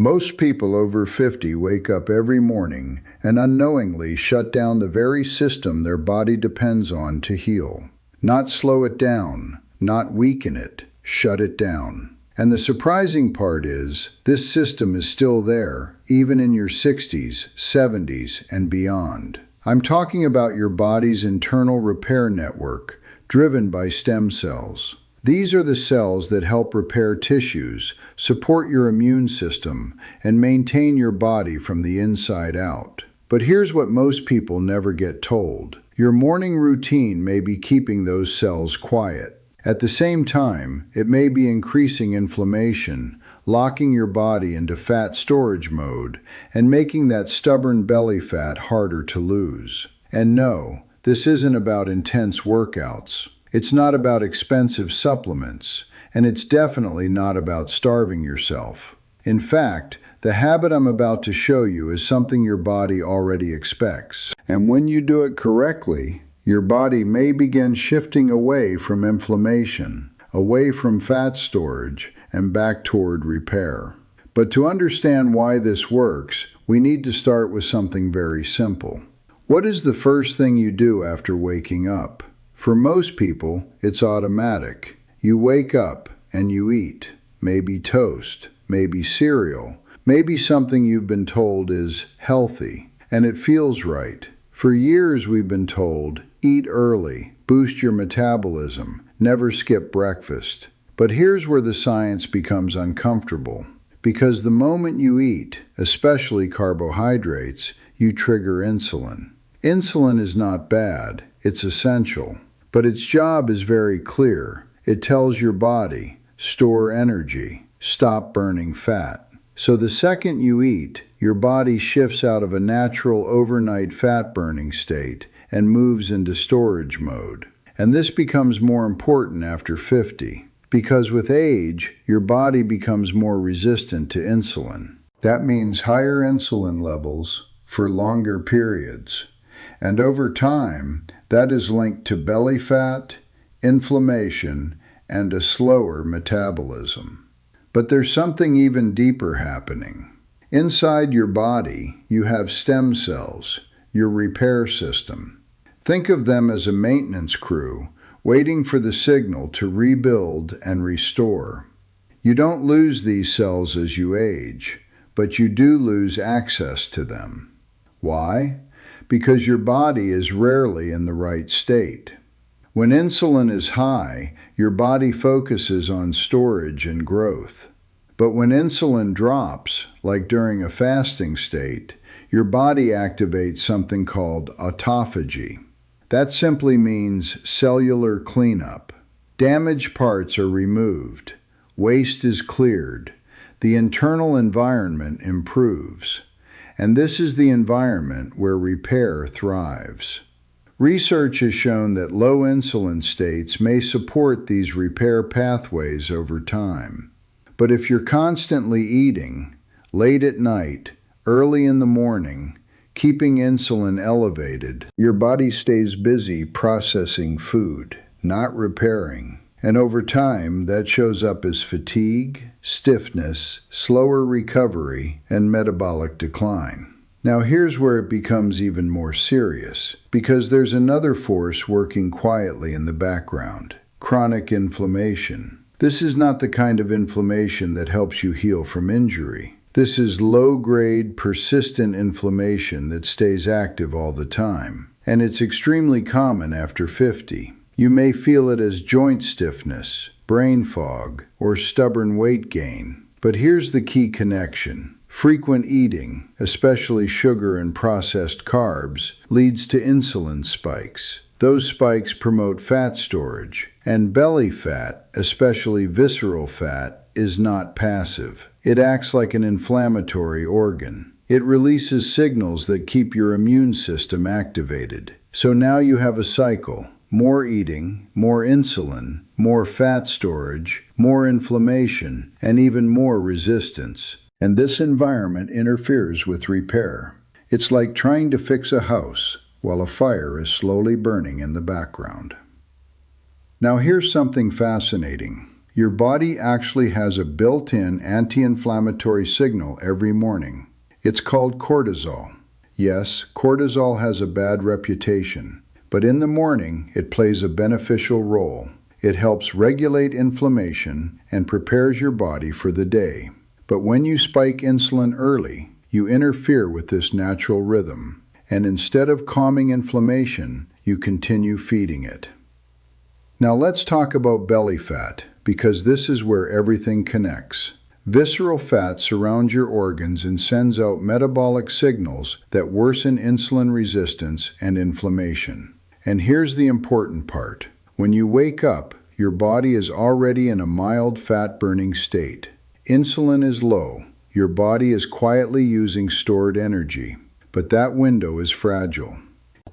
Most people over 50 wake up every morning and unknowingly shut down the very system their body depends on to heal. Not slow it down, not weaken it, shut it down. And the surprising part is, this system is still there, even in your 60s, 70s, and beyond. I'm talking about your body's internal repair network, driven by stem cells. These are the cells that help repair tissues, support your immune system, and maintain your body from the inside out. But here's what most people never get told. Your morning routine may be keeping those cells quiet. At the same time, it may be increasing inflammation, locking your body into fat storage mode, and making that stubborn belly fat harder to lose. And no, this isn't about intense workouts. It's not about expensive supplements, and it's definitely not about starving yourself. In fact, the habit I'm about to show you is something your body already expects. And when you do it correctly, your body may begin shifting away from inflammation, away from fat storage, and back toward repair. But to understand why this works, we need to start with something very simple. What is the first thing you do after waking up? For most people, it's automatic. You wake up and you eat. Maybe toast, maybe cereal, maybe something you've been told is healthy, and it feels right. For years we've been told, eat early, boost your metabolism, never skip breakfast. But here's where the science becomes uncomfortable. Because the moment you eat, especially carbohydrates, you trigger insulin. Insulin is not bad, it's essential. But its job is very clear. It tells your body, store energy, stop burning fat. So the second you eat, your body shifts out of a natural overnight fat-burning state and moves into storage mode. And this becomes more important after 50, because with age, your body becomes more resistant to insulin. That means higher insulin levels for longer periods. And over time, that is linked to belly fat, inflammation, and a slower metabolism. But there's something even deeper happening. Inside your body, you have stem cells, your repair system. Think of them as a maintenance crew, waiting for the signal to rebuild and restore. You don't lose these cells as you age, but you do lose access to them. Why? Because your body is rarely in the right state. When insulin is high, your body focuses on storage and growth. But when insulin drops, like during a fasting state, your body activates something called autophagy. That simply means cellular cleanup. Damaged parts are removed. Waste is cleared. The internal environment improves. And this is the environment where repair thrives. Research has shown that low insulin states may support these repair pathways over time. But if you're constantly eating, late at night, early in the morning, keeping insulin elevated, your body stays busy processing food, not repairing. And over time, that shows up as fatigue, stiffness, slower recovery, and metabolic decline. Now here's where it becomes even more serious, because there's another force working quietly in the background: chronic inflammation. This is not the kind of inflammation that helps you heal from injury. This is low-grade, persistent inflammation that stays active all the time, and it's extremely common after 50. You may feel it as joint stiffness, brain fog, or stubborn weight gain. But here's the key connection. Frequent eating, especially sugar and processed carbs, leads to insulin spikes. Those spikes promote fat storage, and belly fat, especially visceral fat, is not passive. It acts like an inflammatory organ. It releases signals that keep your immune system activated. So now you have a cycle. More eating, more insulin, more fat storage, more inflammation, and even more resistance. And this environment interferes with repair. It's like trying to fix a house while a fire is slowly burning in the background. Now here's something fascinating. Your body actually has a built-in anti-inflammatory signal every morning. It's called cortisol. Yes, cortisol has a bad reputation, but in the morning it plays a beneficial role. It helps regulate inflammation and prepares your body for the day. But when you spike insulin early, you interfere with this natural rhythm, and instead of calming inflammation, you continue feeding it. Now let's talk about belly fat, because this is where everything connects. Visceral fat surrounds your organs and sends out metabolic signals that worsen insulin resistance and inflammation. And here's the important part. When you wake up, your body is already in a mild fat-burning state. Insulin is low. Your body is quietly using stored energy. But that window is fragile.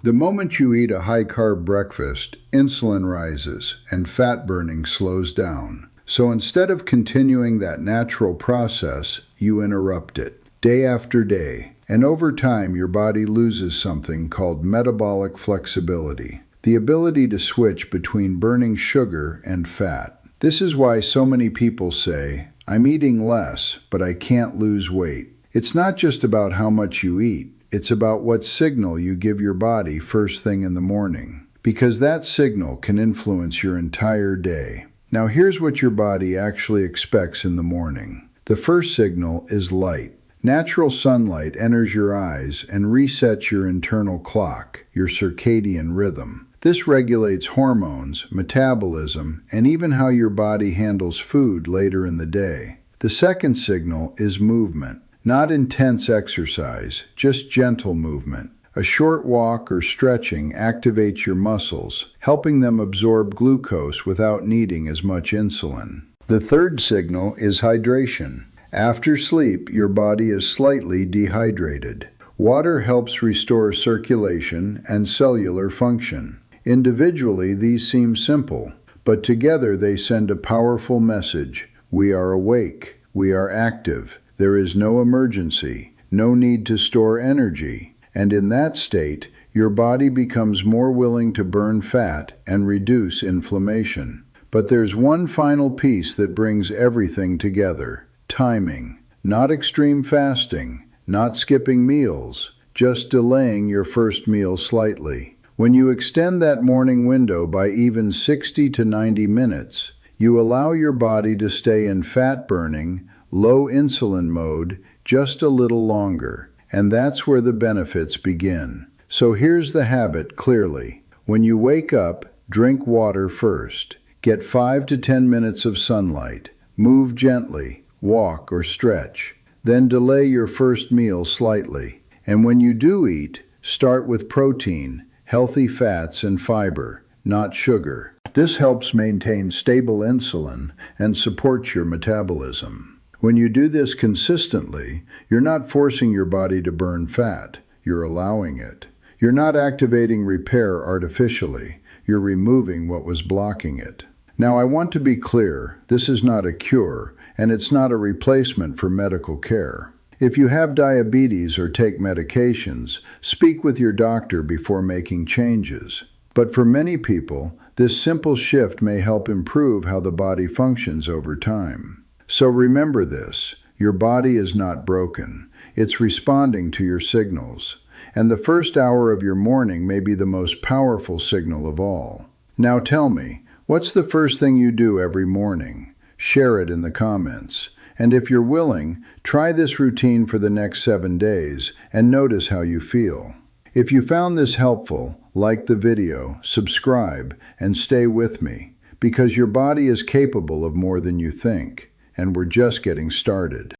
The moment you eat a high-carb breakfast, insulin rises and fat burning slows down. So instead of continuing that natural process, you interrupt it, day after day. And over time, your body loses something called metabolic flexibility, the ability to switch between burning sugar and fat. This is why so many people say, "I'm eating less, but I can't lose weight." It's not just about how much you eat. It's about what signal you give your body first thing in the morning, because that signal can influence your entire day. Now here's what your body actually expects in the morning. The first signal is light. Natural sunlight enters your eyes and resets your internal clock, your circadian rhythm. This regulates hormones, metabolism, and even how your body handles food later in the day. The second signal is movement. Not intense exercise, just gentle movement. A short walk or stretching activates your muscles, helping them absorb glucose without needing as much insulin. The third signal is hydration. After sleep, your body is slightly dehydrated. Water helps restore circulation and cellular function. Individually, these seem simple, but together they send a powerful message. We are awake. We are active. There is no emergency, no need to store energy, and in that state, your body becomes more willing to burn fat and reduce inflammation. But there's one final piece that brings everything together: timing. Not extreme fasting, not skipping meals, just delaying your first meal slightly. When you extend that morning window by even 60 to 90 minutes, you allow your body to stay in fat-burning, low insulin mode just a little longer, and that's where the benefits begin. So here's the habit clearly. When you wake up, drink water first. Get 5 to 10 minutes of sunlight. Move gently, walk or stretch. Then delay your first meal slightly. And when you do eat, start with protein, healthy fats and fiber, not sugar. This helps maintain stable insulin and supports your metabolism. When you do this consistently, you're not forcing your body to burn fat, you're allowing it. You're not activating repair artificially, you're removing what was blocking it. Now I want to be clear, this is not a cure, and it's not a replacement for medical care. If you have diabetes or take medications, speak with your doctor before making changes. But for many people, this simple shift may help improve how the body functions over time. So remember this, your body is not broken. It's responding to your signals. And the first hour of your morning may be the most powerful signal of all. Now tell me, what's the first thing you do every morning? Share it in the comments. And if you're willing, try this routine for the next 7 days and notice how you feel. If you found this helpful, like the video, subscribe, and stay with me, because your body is capable of more than you think. And we're just getting started.